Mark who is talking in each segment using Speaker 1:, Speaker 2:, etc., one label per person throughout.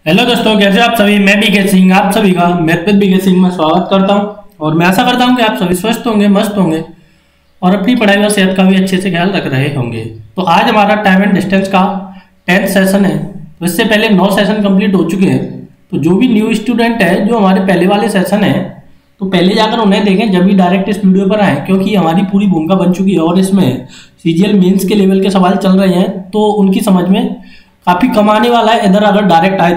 Speaker 1: Hello दोस्तों, कैसे आप सभी। मैं बीके सिंह आप सभी का मैथमेथ बीके सिंह में स्वागत करता हूं और मैं आशा करता हूं कि आप सभी स्वस्थ होंगे, मस्त होंगे और अपनी पढ़ाई और सेहत का भी अच्छे से ख्याल रख रहे होंगे। तो आज हमारा टाइम एंड डिस्टेंस का 10th सेशन है। तो इससे पहले 9 सेशन कंप्लीट हो चुके हैं। तो जो भी न्यू स्टूडेंट है, जो हमारे पहले वाले सेशन है, तो पहले जाकर उन्हें देखें जब भी डायरेक्ट इस वीडियो पर आए, क्योंकि हमारी पूरी भूमिका बन चुकी है और इसमें सीजीएल मेंस के लेवल के सवाल चल रहे हैं, तो उनकी समझ में काफ़ी कम आने वाला है इधर अगर डायरेक्ट आए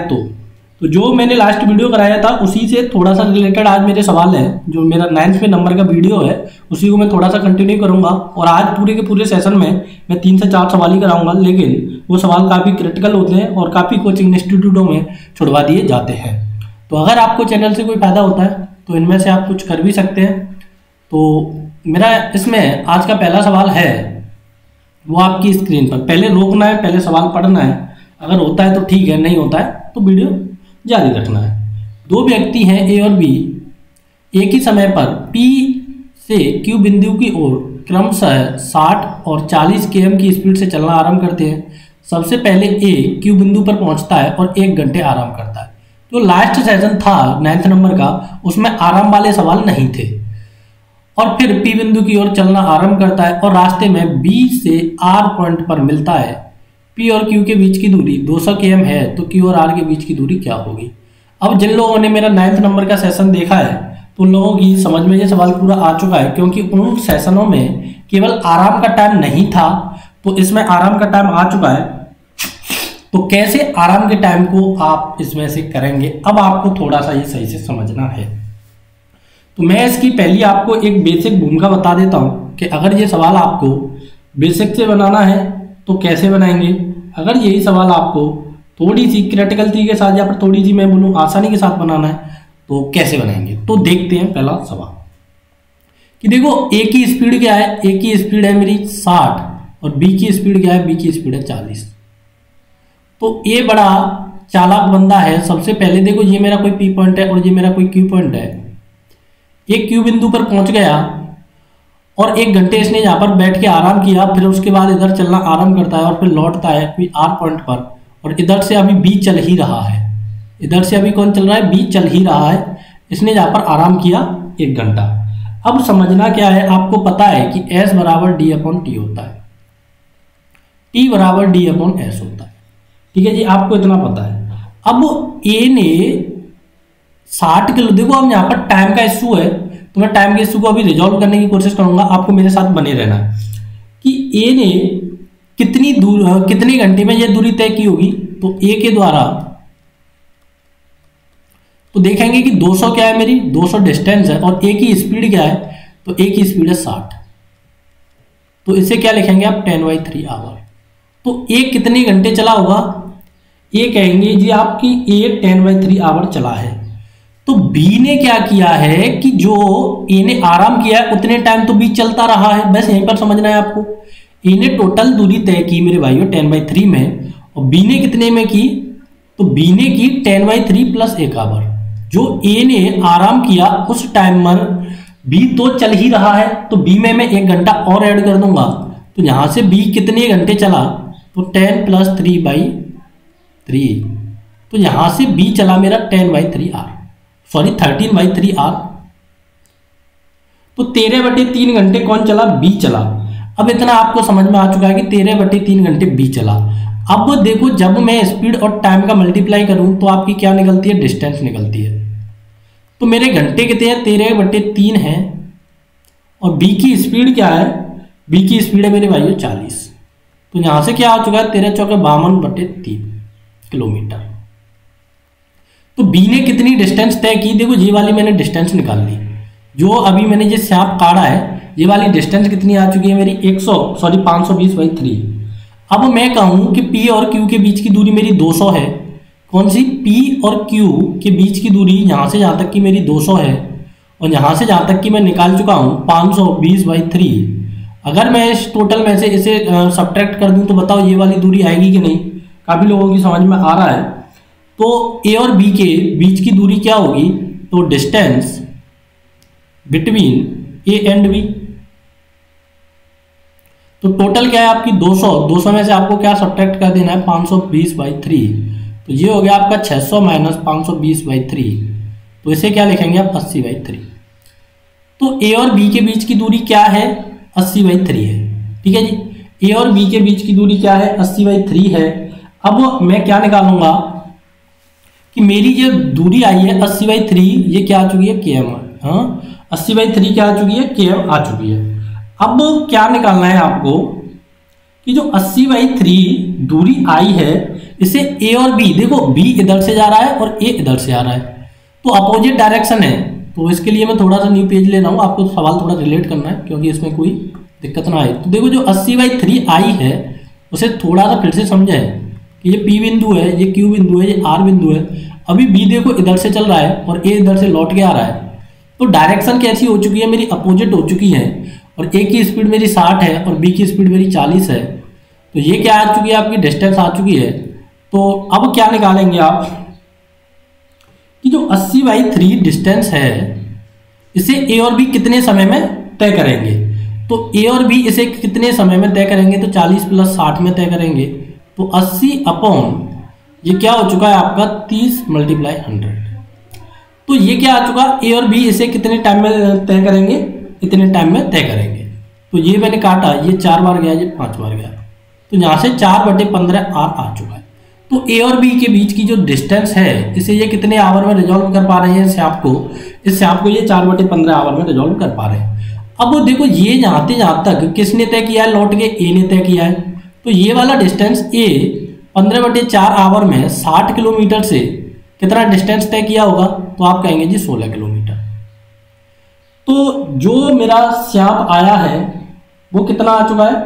Speaker 1: तो जो मैंने लास्ट वीडियो कराया था उसी से थोड़ा सा रिलेटेड आज मेरे सवाल हैं। जो मेरा 9th में नंबर का वीडियो है उसी को मैं थोड़ा सा कंटिन्यू करूंगा और आज पूरे के पूरे सेशन में मैं 3 से 4 सवाल ही कराऊंगा, लेकिन वो सवाल काफ़ी क्रिटिकल होते हैं और काफ़ी कोचिंग इंस्टीट्यूटों में छुड़वा दिए जाते हैं। तो अगर आपको चैनल से कोई फायदा होता है तो इनमें से आप कुछ कर भी सकते हैं। तो मेरा इसमें आज का पहला सवाल है वो आपकी स्क्रीन पर। पहले रोकना है, पहले सवाल पढ़ना है। अगर होता है तो ठीक है, नहीं होता है तो वीडियो जारी रखना है। दो व्यक्ति हैं ए और बी, एक ही समय पर पी से क्यू बिंदु की ओर क्रमशः 60 और 40 km की स्पीड से चलना आरंभ करते हैं। सबसे पहले ए क्यू बिंदु पर पहुंचता है और 1 घंटे आराम करता है। जो लास्ट सेशन था 9th नंबर का, उसमें आराम वाले सवाल नहीं थे। और फिर पी बिंदु की ओर चलना आरंभ करता है और रास्ते में बी से आर पॉइंट पर मिलता है। पी और क्यू के बीच की दूरी 200 km है, तो क्यू और आर के बीच की दूरी क्या होगी। अब जिन लोगों ने मेरा 9th नंबर का सेशन देखा है तो उन लोगों की समझ में ये सवाल पूरा आ चुका है, क्योंकि उन सेशनों में केवल आराम का टाइम नहीं था, तो इसमें आराम का टाइम आ चुका है। तो कैसे आराम के टाइम को आप इसमें से करेंगे, अब आपको थोड़ा सा ये सही से समझना है। तो मैं इसकी पहली आपको एक बेसिक भूमिका बता देता हूँ कि अगर ये सवाल आपको बेसिक से बनाना है तो कैसे बनाएंगे। अगर यही सवाल आपको थोड़ी सी क्रिटिकल तरीके के साथ या फिर थोड़ी सी मैं बोलूँ आसानी के साथ बनाना है तो कैसे बनाएंगे। तो देखते हैं पहला सवाल कि देखो ए की स्पीड क्या है। ए की स्पीड है मेरी 60 और बी की स्पीड क्या है, बी की स्पीड है 40। तो ए बड़ा चालाक बंदा है। सबसे पहले देखो ये मेरा कोई पी पॉइंट है और ये मेरा कोई क्यू पॉइंट है। एक क्यू बिंदु पर पहुंच गया और 1 घंटे इसने यहाँ पर बैठ के आराम किया, फिर उसके बाद इधर चलना आरंभ करता है और फिर लौटता है कोई आर पॉइंट पर, और इधर से अभी बी चल ही रहा है। इधर से अभी कौन चल रहा है, बी चल ही रहा है। इसने यहाँ पर आराम किया 1 घंटा। अब समझना क्या है, आपको पता है कि एस बराबर डी अपॉन टी होता है, टी बराबर डी अपॉन एस होता है। ठीक है जी, आपको इतना पता है। अब ए ने 60 किलो, देखो अब यहाँ पर टाइम का इशू है तो मैं टाइम के इशू को अभी रिजॉल्व करने की कोशिश करूंगा, आपको मेरे साथ बने रहना है कि ए ने कितने घंटे में ये दूरी तय की होगी। तो ए के द्वारा तो देखेंगे कि 200 क्या है, मेरी 200 डिस्टेंस है और ए की स्पीड क्या है, तो ए की स्पीड है 60। तो इसे क्या लिखेंगे आप, 10/3 आवर। तो ए कितने घंटे चला होगा, ए कहेंगे जी आपकी ए 10/3 आवर चला है। तो बी ने क्या किया है कि जो ए ने आराम किया है उतने टाइम तो बी चलता रहा है। बस यहीं पर समझना है आपको। ए ने टोटल दूरी तय की मेरे भाइयों 10/3 में, और बी ने कितने में की, तो बी ने की 10/3 प्लस 1 आवर। जो ए ने आराम किया उस टाइम पर बी तो चल ही रहा है, तो बी में मैं 1 घंटा और ऐड कर दूंगा। तो यहां से बी कितने घंटे चला, तो 10 + 3/3। तो यहां से बी चला मेरा 10/3 आर, सॉरी 13/3 आर। तो 13/3 घंटे कौन चला, बी चला। अब इतना आपको समझ में आ चुका है कि 13/3 घंटे बी चला। अब देखो जब मैं स्पीड और टाइम का मल्टीप्लाई करूं तो आपकी क्या निकलती है, डिस्टेंस निकलती है। तो मेरे घंटे कितने हैं, 13/3 है। और बी की स्पीड क्या है, बी की स्पीड है मेरे भाइयों 40। तो यहां से क्या आ चुका है, 13 × 4 = 52/3 किलोमीटर। तो बी ने कितनी डिस्टेंस तय की, देखो ये वाली मैंने डिस्टेंस निकाल ली। जो अभी मैंने ये सांप काटा है, ये वाली डिस्टेंस कितनी आ चुकी है मेरी 520/3। अब मैं कहूं कि पी और क्यू के बीच की दूरी मेरी 200 है। कौन सी, पी और क्यू के बीच की दूरी यहां से जहां तक की मेरी 200 है, और यहां से जहां तक की मैं निकाल चुका हूं 520/3। अगर मैं इस टोटल में से इसे सब्ट्रैक्ट कर दूं तो बताओ ये वाली दूरी आएगी कि नहीं। काफी लोगों की समझ में आ रहा है। तो ए और बी के बीच की दूरी क्या होगी, तो distance between A and B. तो टोटल क्या है आपकी 200 में से आपको क्या सब्ट्रैक्ट कर देना है 520/3। तो ये हो गया आपका 600 माइनस 520/3, तो इसे क्या लिखेंगे आप 80/3। तो ए और बी के बीच की दूरी क्या है 80/3 है, ठीक है जी। ए और बी के बीच की दूरी क्या है 80/3 है। अब मैं क्या निकालूंगा कि मेरी जो दूरी आई है 80/3, ये क्या आ चुकी है km, हाँ 80/3 क्या आ चुकी है km आ चुकी है। अब क्या निकालना है आपको कि जो 80/3 दूरी आई है इसे ए और बी, देखो बी इधर से जा रहा है और ए इधर से आ रहा है, तो अपोजिट डायरेक्शन है। तो इसके लिए मैं थोड़ा सा न्यू पेज ले रहा हूँ, आपको सवाल थोड़ा रिलेट करना है क्योंकि इसमें कोई दिक्कत ना आए। तो देखो जो 80/3 आई है उसे थोड़ा सा फिर से समझें कि ये P बिंदु है, ये Q बिंदु है, ये R बिंदु है। अभी B देखो इधर से चल रहा है और A इधर से लौट के आ रहा है, तो डायरेक्शन कैसी हो चुकी है मेरी अपोजिट हो चुकी है। और A की स्पीड मेरी 60 है और B की स्पीड मेरी 40 है, तो ये क्या आ चुकी है आपकी डिस्टेंस आ चुकी है। तो अब क्या निकालेंगे आप कि जो 80/3 डिस्टेंस है इसे A और B कितने समय में तय करेंगे। तो A और B इसे कितने समय में तय करेंगे, तो 40 + 60 में तय करेंगे। तो 80/, ये क्या हो चुका है आपका 30 × 100। तो ये क्या आ चुका, A और B इसे कितने टाइम में तय करेंगे, इतने टाइम में तय करेंगे। तो ये मैंने काटा, ये 4 बार गया, ये 5 बार गया, तो यहाँ से 4/15 R आ चुका है। तो A और B के बीच की जो डिस्टेंस है इसे ये कितने आवर में रिजॉल्व कर पा रहे हैं, इस सांप को ये 4/15 आवर में रिजॉल्व कर पा रहे हैं। अब वो देखो ये यहाँ तक किसने तय किया है, लौट के A ने तय किया है। तो ये वाला डिस्टेंस A 15/4 आवर में 60 किलोमीटर से कितना डिस्टेंस तय किया होगा, तो आप कहेंगे जी 16 किलोमीटर। तो जो मेरा सांप आया है वो कितना आ चुका है,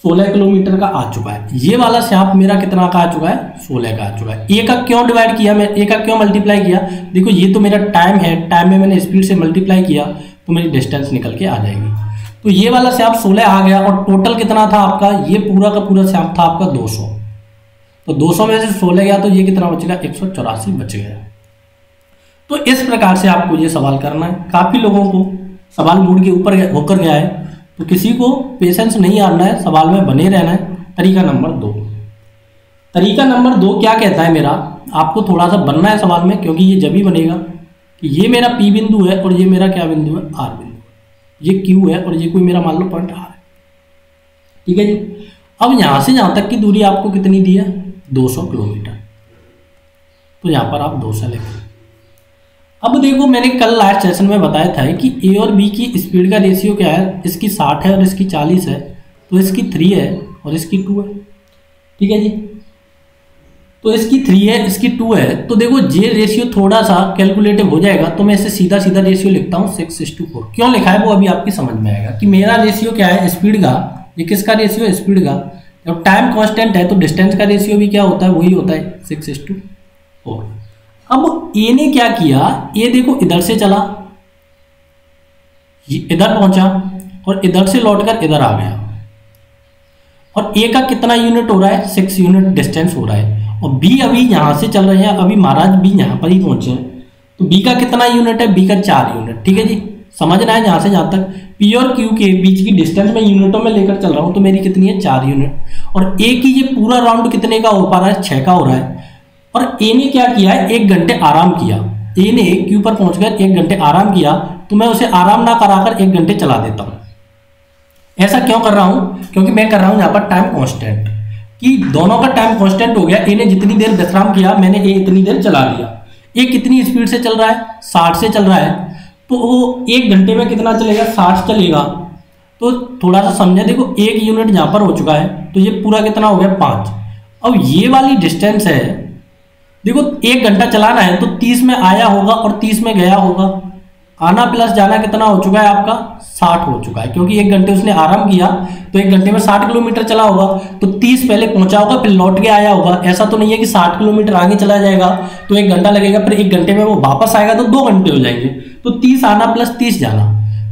Speaker 1: 16 किलोमीटर का आ चुका है। ये वाला सांप मेरा कितना का आ चुका है, 16 का आ चुका है। ए का क्यों डिवाइड किया, मैं ए का क्यों मल्टीप्लाई किया, देखो ये तो मेरा टाइम है, टाइम में मैंने स्पीड से मल्टीप्लाई किया तो मेरी डिस्टेंस निकल के आ जाएगी। तो ये वाला सांप 16 आ गया और टोटल कितना था आपका, ये पूरा का पूरा सांप था आपका 200। तो 200 में से 16 गया तो ये कितना बचेगा, 184 बच गया। तो इस प्रकार से आपको ये सवाल करना है। काफी लोगों को सवाल बोर्ड के ऊपर होकर गया है, तो किसी को पेशेंस नहीं आना है, सवाल में बने रहना है। तरीका नंबर 2, तरीका नंबर 2 क्या कहता है मेरा, आपको थोड़ा सा बनना है सवाल में, क्योंकि ये जब ही बनेगा कि ये मेरा P बिंदु है और ये मेरा क्या बिंदु है, R बिंदु, ये Q है और ये कोई मेरा मान लो पॉइंट R है, ठीक है जी। अब यहां से यहां तक की दूरी आपको कितनी दी है, 200 किलोमीटर, तो यहां पर आप 200 लेंगे। अब देखो मैंने कल लास्ट सेशन में बताया था कि A और B की स्पीड का रेशियो क्या है, इसकी 60 है और इसकी 40 है, तो इसकी 3 है और इसकी 2 है, ठीक है जी। तो इसकी 3 है, इसकी 2 है, तो देखो ये रेशियो थोड़ा सा कैलकुलेटिव हो जाएगा, तो मैं इसे सीधा सीधा रेशियो लिखता हूँ 6:4। क्यों लिखा है वो अभी आपकी समझ में आएगा कि मेरा रेशियो क्या है स्पीड का, ये किसका रेशियो है, स्पीड का। जब टाइम कांस्टेंट है तो डिस्टेंस का रेशियो भी क्या होता है, वही होता है 6:4। अब ए ने क्या किया, ए देखो इधर से चला, इधर पहुंचा और इधर से लौटकर इधर आ गया, और ए का कितना यूनिट हो रहा है, 6 यूनिट डिस्टेंस हो रहा है। और बी अभी यहां से चल रहे हैं, अभी महाराज बी यहां पर ही पहुंचे हैं, तो बी का कितना यूनिट है, बी का 4 यूनिट, ठीक है जी। समझना है जहां से जहां तक पी और क्यू के बीच की डिस्टेंस में यूनिटों में लेकर चल रहा हूं, तो मेरी कितनी है 4 यूनिट। और ए की ये पूरा राउंड कितने का हो पा रहा है, 6 का हो रहा है। और ए ने क्या किया है, 1 घंटे आराम किया, ए ने क्यू पर पहुंचकर 1 घंटे आराम किया, तो मैं उसे आराम ना कराकर 1 घंटे चला देता हूं। ऐसा क्यों कर रहा हूं, क्योंकि मैं कर रहा हूं यहां पर टाइम कांस्टेंट, कि दोनों का टाइम कांस्टेंट हो गया। ए ने जितनी देर विश्राम किया, मैंने ए इतनी देर चला लिया। ए कितनी स्पीड से चल रहा है, 60 से चल रहा है, तो वो 1 घंटे में कितना चलेगा, 60 चलेगा। तो थोड़ा सा समझे, देखो 1 यूनिट यहां पर हो चुका है, तो ये पूरा कितना हो गया 5। अब ये वाली डिस्टेंस है, देखो 1 घंटा चलाना है तो 30 में आया होगा और 30 में गया होगा, आना प्लस जाना कितना हो चुका है आपका, 60 हो चुका है। क्योंकि 1 घंटे उसने आराम किया तो 1 घंटे में 60 किलोमीटर चला होगा, तो 30 पहले पहुंचा होगा फिर लौट के आया होगा। ऐसा तो नहीं है कि 60 किलोमीटर आगे चला जाएगा तो 1 घंटा लगेगा, फिर 1 घंटे में वो वापस आएगा तो 2 घंटे हो जाएंगे। तो 30 आना प्लस 30 जाना,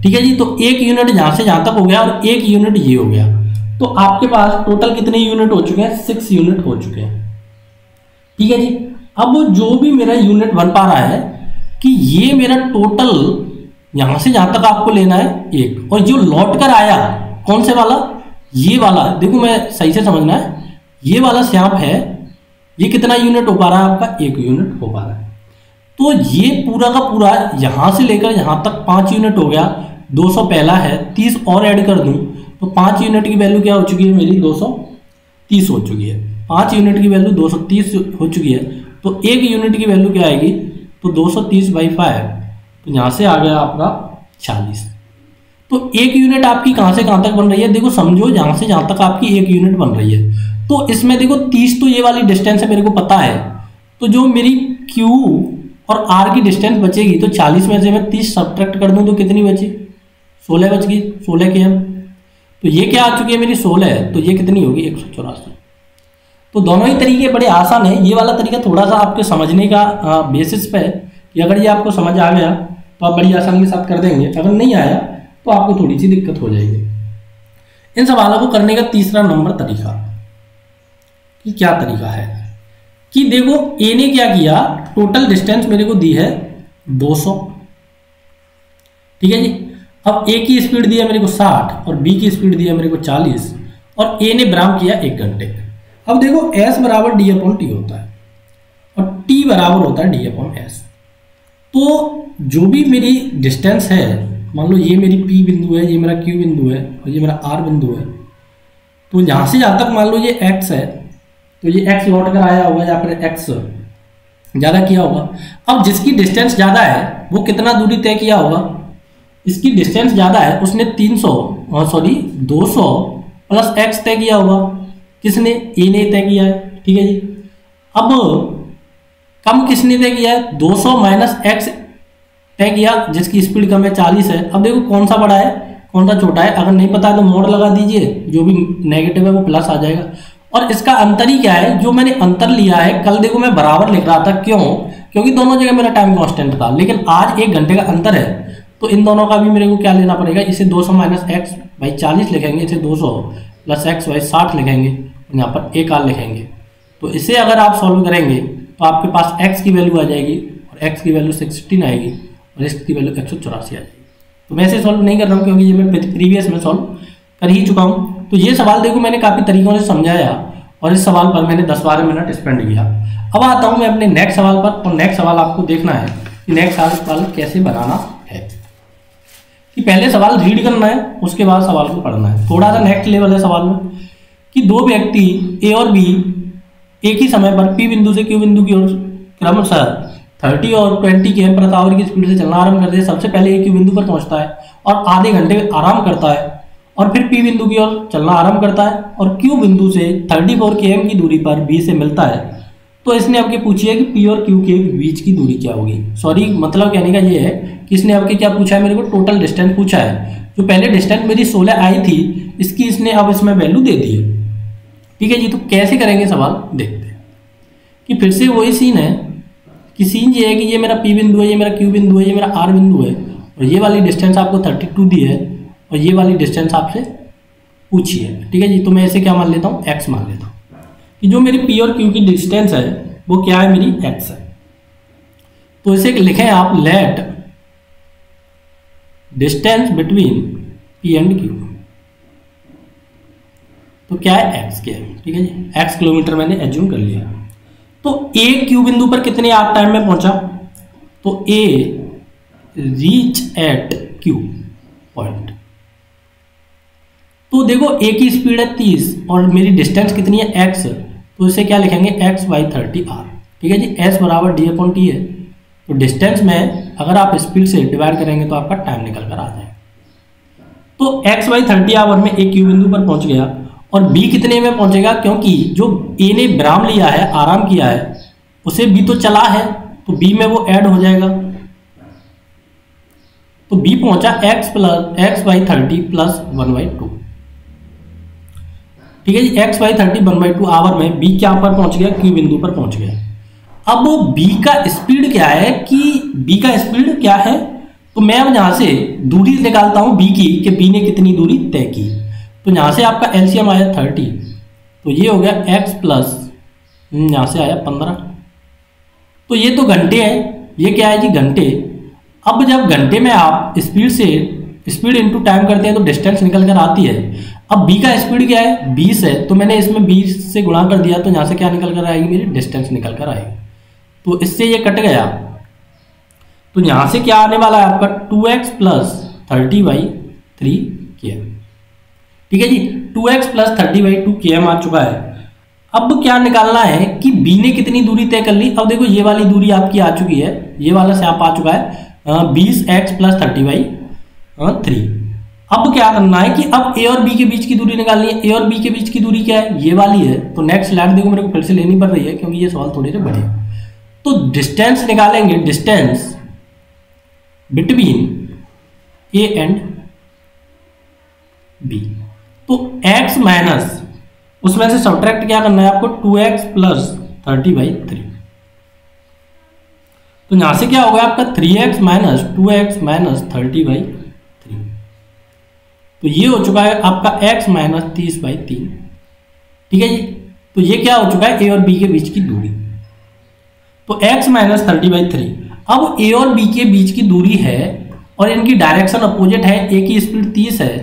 Speaker 1: ठीक है जी। तो 1 यूनिट जहां से जहां तक हो गया और 1 यूनिट ये हो गया, तो आपके पास टोटल कितने यूनिट हो चुके हैं, 6 यूनिट हो चुके हैं, ठीक है जी। अब जो भी मेरा यूनिट बन पा रहा है कि ये मेरा टोटल यहां से जहां तक आपको लेना है 1, और जो लौट कर आया कौन से वाला, ये वाला, देखो मैं सही से समझना है, ये वाला सांप है ये कितना यूनिट हो पा रहा है आपका, 1 यूनिट हो पा रहा है। तो ये पूरा का पूरा यहां से लेकर यहां तक 5 यूनिट हो गया। 200 पहला है, 30 और ऐड कर दूं तो 5 यूनिट की वैल्यू क्या हो चुकी है मेरी, 230 हो चुकी है। 5 यूनिट की वैल्यू 230 हो चुकी है। तो 1 यूनिट की वैल्यू क्या आएगी, तो 230/5, तो यहाँ से आ गया आपका 40। तो 1 यूनिट आपकी कहाँ से कहाँ तक बन रही है, देखो समझो यहाँ से जहाँ तक आपकी 1 यूनिट बन रही है। तो इसमें देखो 30 तो ये वाली डिस्टेंस है, मेरे को पता है। तो जो मेरी Q और R की डिस्टेंस बचेगी, तो 40 में से मैं 30 सब्ट्रैक्ट कर दूं तो कितनी बची, 16 बच गई, 16 km। तो ये क्या आ चुकी है मेरी 16 है, तो ये कितनी होगी 184। तो दोनों ही तरीके बड़े आसान है। ये वाला तरीका थोड़ा सा आपके समझने का बेसिस पे है कि अगर ये आपको समझ आ गया तो आप बड़ी आसानी के साथ कर देंगे, अगर नहीं आया तो आपको थोड़ी सी दिक्कत हो जाएगी। इन सवालों को करने का तीसरा नंबर तरीका, कि क्या तरीका है कि देखो ए ने क्या किया, टोटल डिस्टेंस मेरे को दी है 200, ठीक है जी। अब ए की स्पीड दी है मेरे को 60 और बी की स्पीड दी है मेरे को 40 और ए ने ब्राम किया 1 घंटे। अब देखो S बराबर d/t होता है और t बराबर होता है d/s। तो जो भी मेरी डिस्टेंस है, मान लो ये मेरी P बिंदु है, ये मेरा Q बिंदु है और ये मेरा R बिंदु है। तो यहाँ से जहाँ तक मान लो ये x है, तो ये x लौट कर आया होगा या फिर x ज़्यादा किया होगा। अब जिसकी डिस्टेंस ज़्यादा है वो कितना दूरी तय किया होगा, इसकी डिस्टेंस ज़्यादा है, उसने 200 प्लस x तय किया होगा। किसने, ए ने तय किया है, ठीक है जी। अब कम किसने तय किया है, 200 माइनस x तय किया, जिसकी स्पीड कम है 40 है। अब देखो कौन सा बड़ा है कौन सा छोटा है, अगर नहीं पता है तो मोड़ लगा दीजिए, जो भी नेगेटिव है वो प्लस आ जाएगा। और इसका अंतर ही क्या है, जो मैंने अंतर लिया है, कल देखो मैं बराबर लिख रहा था, क्यों, क्योंकि दोनों जगह मेरा टाइम कांस्टेंट था, लेकिन आज 1 घंटे का अंतर है। तो इन दोनों का भी मेरे को क्या लेना पड़ेगा, इसे 200 माइनस x/40 लिखेंगे, इसे 200 प्लस x/60 लिखेंगे और यहाँ पर 1 r लिखेंगे। तो इसे अगर आप सॉल्व करेंगे तो आपके पास x की वैल्यू आ जाएगी और x की वैल्यू 16 आएगी और इसकी वैल्यू 184 आ जाएगी। तो मैं इसे सॉल्व नहीं कर रहा हूँ क्योंकि ये मैं प्रीवियस में सॉल्व कर ही चुका हूँ। तो ये सवाल देखो मैंने काफ़ी तरीकों से समझाया और इस सवाल पर मैंने 10-12 मिनट स्पेंड किया। अब आता हूँ मैं अपने नेक्स्ट सवाल पर, और नेक्स्ट सवाल आपको देखना है कि नेक्स्ट सवाल कैसे बनाना है। कि पहले सवाल रीड करना है, उसके बाद सवाल को पढ़ना है। थोड़ा सा नेक्स्ट लेवल है सवाल में कि 2 व्यक्ति ए और बी एक ही समय पर पी बिंदु से क्यू बिंदु की ओर क्रमशः 30 और 20 km प्रति आवर की स्पीड से चलना आरंभ करते हैं। सबसे पहले ए क्यू बिंदु पर पहुंचता है और आधे घंटे आराम करता है और फिर पी बिंदु की ओर चलना आरंभ करता है और क्यू बिंदु से 34 km की दूरी पर बी से मिलता है। तो इसने आपके पूछी है कि पी और क्यू के बीच की दूरी क्या होगी। सॉरी, मतलब कहने का ये है कि इसने आपके क्या पूछा है, मेरे को टोटल डिस्टेंस पूछा है। जो पहले डिस्टेंस मेरी 16 आई थी, इसकी इसने अब इसमें वैल्यू दे दी है, ठीक है जी। तो कैसे करेंगे सवाल देखते हैं। कि फिर से वही सीन है कि सीन ये है कि ये मेरा पी बिंदु है, ये मेरा क्यू बिंदु है, ये मेरा आर बिंदु है और ये वाली डिस्टेंस आपको 32 दी है और ये वाली डिस्टेंस आपसे पूछी है, ठीक है जी। तो मैं इसे क्या मान लेता हूँ, x मान लेता हूँ कि जो मेरी p और q की डिस्टेंस है वो क्या है, मेरी x है। तो इसे लिखें आप, let distance between p and q, तो क्या है x के, ठीक है जी। x किलोमीटर मैंने एज्यूम कर लिया। तो a q बिंदु पर कितने आवर टाइम में पहुंचा, तो a reach at q point. तो देखो a की स्पीड है 30 और मेरी डिस्टेंस कितनी है x, तो इसे क्या लिखेंगे x/30r, ठीक है जी। s बराबर d/t है। तो डिस्टेंस में अगर आप स्पीड से डिवाइड करेंगे तो आपका टाइम निकल कर आ जाएगा। तो x/30 आवर में a क्यू बिंदु पर पहुंच गया और b कितने में पहुंचेगा, क्योंकि जो a ने विराम लिया है, आराम किया है, उसे b तो चला है तो b में वो ऐड हो जाएगा। तो b पहुंचा x/30 प्लस 1/2, ठीक है जी। x/30 1/2 आवर में b क्या पर पहुंच गया, q बिंदु पर पहुंच गया। अब b का स्पीड क्या है, कि b का स्पीड क्या है, तो मैं अब यहां से दूरी निकालता हूं b की, कि b ने कितनी दूरी तय की। तो यहां से आपका एलसीएम आया 30, तो ये हो गया x प्लस यहां से आया 15। तो ये तो घंटे है, ये क्या है जी, घंटे। अब जब घंटे में आप स्पीड से स्पीड इनटू टाइम करते हैं तो डिस्टेंस निकल कर आती है। अब b का स्पीड क्या है 20 है, तो मैंने इसमें 20 से गुणा कर दिया, तो यहाँ से क्या निकल कर आएगी मेरी डिस्टेंस निकल कर आएगी। तो इससे ये कट गया, तो यहाँ से क्या आने वाला है आपका 2x प्लस 30/3 km। ठीक है जी, 2x प्लस 30/2 km आ चुका है। अब क्या निकालना है कि b ने कितनी दूरी तय कर ली। अब देखो ये वाली दूरी आपकी आ चुकी है, ये वाला स्याप आ चुका है 20x प्लस 30/3। अब क्या करना है कि अब a और b के बीच की दूरी निकालनी है। a और b के बीच की दूरी क्या है, ये वाली है। तो नेक्स्ट स्लाइड देखो मेरे को फिर से लेनी पड़ रही है क्योंकि ये सवाल थोड़े से बड़े हैं। तो डिस्टेंस निकालेंगे, distance between a and b। तो x माइनस उसमें से सब्ट्रैक्ट क्या करना है आपको 2x प्लस 30/3। तो यहां से क्या होगा आपका 3x माइनस 2x माइनस 30/3। तो ये हो चुका है आपका x माइनस 30/3। ठीक है जी, तो ये क्या हो चुका है a और b के बीच की दूरी। तो x माइनस 30/3। अब a और b के बीच की दूरी है और इनकी डायरेक्शन अपोजिट है। a की स्पीड 30 है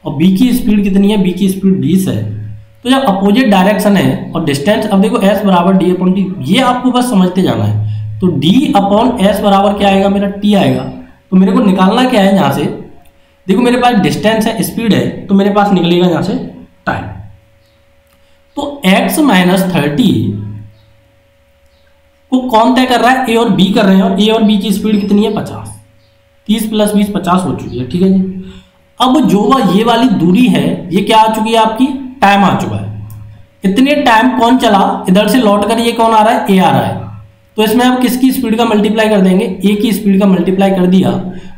Speaker 1: और b की स्पीड कितनी है, b की स्पीड 20 है। तो जब अपोजिट डायरेक्शन है और डिस्टेंस, अब देखो s बराबर d अपॉन t, ये आपको बस समझते जाना है। तो d अपॉन s बराबर क्या आएगा मेरा t आएगा। तो मेरे को निकालना क्या है यहाँ से, देखो मेरे पास डिस्टेंस है, स्पीड है, तो मेरे पास निकलेगा यहाँ से टाइम। तो x माइनस 30 को कौन तय कर रहा है, a और b कर रहे हैं, और a और b की स्पीड कितनी है 50। 30 प्लस 20 50 हो चुकी है। ठीक है जी, अब जो ये वाली दूरी है ये क्या आ चुकी है आपकी, टाइम आ चुका है। इतने टाइम कौन चला, इधर से लौट कर ये कौन आ रहा है, a आ रहा है। तो इसमें आप किसकी स्पीड का मल्टीप्लाई कर देंगे, a की स्पीड का मल्टीप्लाई कर दिया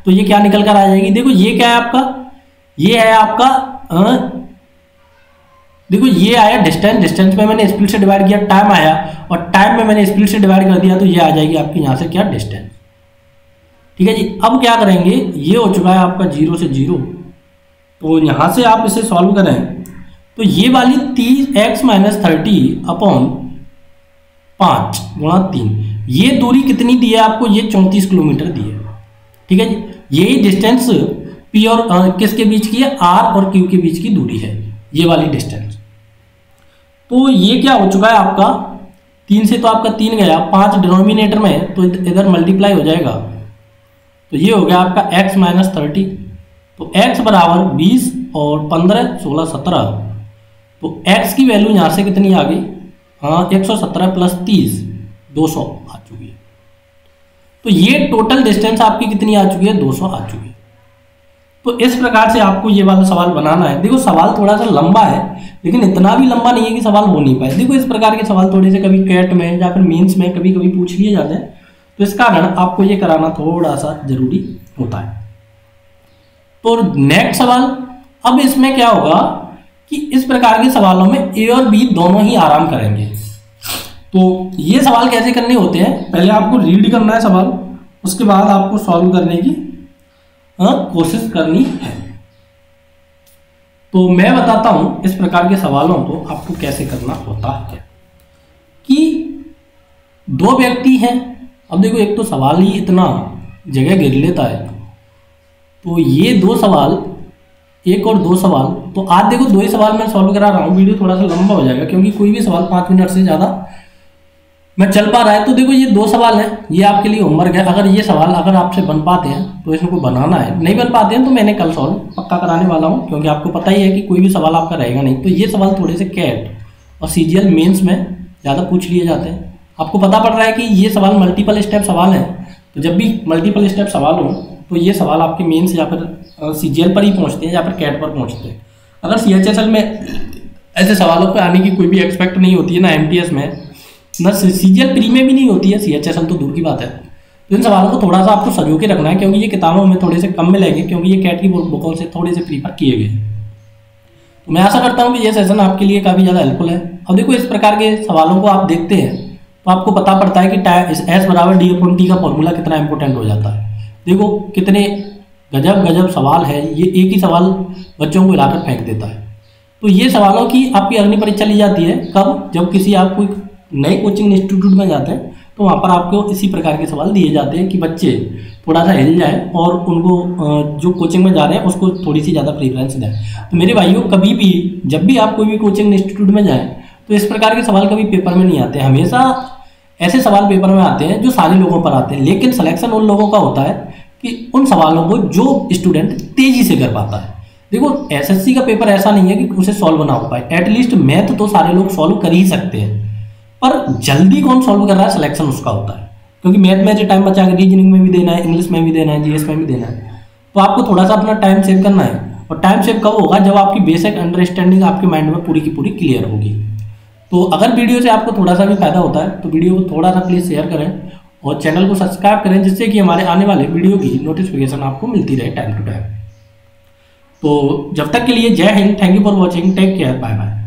Speaker 1: तो ये क्या निकल कर आ जाएगी। देखो ये क्या है आपका, ये है आपका देखो ये आया डिस्टेंस, डिस्टेंस में मैंने स्पीड से डिवाइड किया, टाइम आया, और टाइम में मैंने स्पीड से डिवाइड कर दिया, तो ये आ जाएगी आपकी यहाँ से क्या, डिस्टेंस। ठीक है जी, अब क्या करेंगे, ये हो चुका है आपका 0 से 0। तो यहाँ से आप इसे सॉल्व करें तो ये वाली 30x माइनस 30 अपॉन 5 गुणा 3, ये दूरी कितनी दी है आपको, ये 34 किलोमीटर दी है। ठीक है जी, यही डिस्टेंस p और किसके बीच की है, r और q के बीच की दूरी है, ये वाली डिस्टेंस। तो ये क्या हो चुका है आपका, 3 से तो आपका 3 गया, 5 डिनोमिनेटर में, तो इधर मल्टीप्लाई हो जाएगा। तो ये हो गया आपका x माइनस 30। तो x बराबर 20 और 15 16 17। तो x की वैल्यू यहाँ से कितनी आ गई, हाँ 117 प्लस 30 200 आ चुकी है। तो ये टोटल डिस्टेंस आपकी कितनी आ चुकी है, 200 आ चुकी है। तो इस प्रकार से आपको ये वाला सवाल बनाना है। देखो सवाल थोड़ा सा लंबा है, लेकिन इतना भी लंबा नहीं है कि सवाल हो नहीं पाए। देखो इस प्रकार के सवाल थोड़े से कभी कैट में या फिर मेंस में कभी कभी पूछ लिए जाते हैं, तो इस कारण आपको ये कराना थोड़ा सा जरूरी होता है। तो नेक्स्ट सवाल, अब इसमें क्या होगा कि इस प्रकार के सवालों में a और b दोनों ही आराम करेंगे। तो ये सवाल कैसे करने होते हैं, पहले आपको रीड करना है सवाल, उसके बाद आपको सॉल्व करने की कोशिश करनी है। तो मैं बताता हूं इस प्रकार के सवालों को आपको कैसे करना होता है। कि दो व्यक्ति हैं, अब देखो एक तो सवाल ही इतना जगह घेर लेता है, तो ये दो सवाल, एक और दो सवाल, तो आज देखो 2 ही सवाल मैं सॉल्व करा रहा हूँ। वीडियो थोड़ा सा लंबा हो जाएगा क्योंकि कोई भी सवाल 5 मिनट से ज़्यादा मैं चल पा रहा है। तो देखो ये 2 सवाल हैं, ये आपके लिए होमवर्क है। अगर ये सवाल अगर आपसे बन पाते हैं तो इसको बनाना है, नहीं बन पाते हैं तो मैंने कल सॉल्व पक्का कराने वाला हूँ, क्योंकि आपको पता ही है कि कोई भी सवाल आपका रहेगा नहीं। तो ये सवाल थोड़े से कैट और सीजीएल मेंस में ज़्यादा पूछ लिए जाते हैं। आपको पता पड़ रहा है कि ये सवाल मल्टीपल स्टेप सवाल हैं, तो जब भी मल्टीपल स्टेप सवाल हो तो ये सवाल आपके मेंस या फिर सीजीएल पर ही पहुंचते हैं या फिर कैट पर पहुंचते हैं। अगर सीएचएसएल में ऐसे सवालों पर आने की कोई भी एक्सपेक्ट नहीं होती है, ना एमटीएस में, ना सीजीएल प्री में भी नहीं होती है, सीएचएसएल तो दूर की बात है। तो इन सवालों को थोड़ा सा आपको संजो के रखना है, क्योंकि ये किताबों में थोड़े से कम मिलेंगे, क्योंकि ये कैट की बुकों से थोड़े से प्रीफर किए गए। तो मैं आशा करता हूँ कि ये सेशन आपके लिए काफ़ी ज़्यादा हेल्पफुल है। अब देखो इस प्रकार के सवालों को आप देखते हैं तो आपको पता पड़ता है कि एस बराबर डी अपॉन टी का फॉर्मूला कितना इंपॉर्टेंट हो जाता है। देखो कितने गजब गजब सवाल है, ये एक ही सवाल बच्चों को हिलाकर फेंक देता है। तो ये सवालों की आपकी अग्नि परीक्षा ली जाती है कब, जब किसी आप कोई नए कोचिंग इंस्टीट्यूट में जाते हैं तो वहाँ पर आपको इसी प्रकार के सवाल दिए जाते हैं कि बच्चे थोड़ा सा हिल जाए और उनको जो कोचिंग में जा रहे हैं उसको थोड़ी सी ज़्यादा प्रेफरेंस दें। तो मेरे भाइयों, कभी भी जब भी आप कोई भी कोचिंग इंस्टीट्यूट में जाएं तो इस प्रकार के सवाल कभी पेपर में नहीं आते। हमेशा ऐसे सवाल पेपर में आते हैं जो सारे लोगों पर आते हैं, लेकिन सिलेक्शन उन लोगों का होता है कि उन सवालों को जो स्टूडेंट तेजी से कर पाता है। देखो, एसएससी का पेपर ऐसा नहीं है कि उसे सॉल्व ना हो पाए। एटलीस्ट मैथ तो सारे लोग सॉल्व कर ही सकते हैं, पर जल्दी कौन सॉल्व कर रहा है, सिलेक्शन उसका होता है। क्योंकि मैथ में जो टाइम बचा के रीजनिंग में भी देना है, इंग्लिश में भी देना है, जीएस में भी देना है, तो आपको थोड़ा सा अपना टाइम सेव करना है। और टाइम सेव कब होगा, जब आपकी बेसिक अंडरस्टैंडिंग आपके माइंड में पूरी की पूरी क्लियर होगी। तो अगर वीडियो से आपको थोड़ा सा भी फायदा होता है तो वीडियो को थोड़ा सा प्लीज़ शेयर करें और चैनल को सब्सक्राइब करें, जिससे कि हमारे आने वाले वीडियो की नोटिफिकेशन आपको मिलती रहे टाइम टू टाइम। तो जब तक के लिए जय हिंद, thank you for watching, take care, bye bye.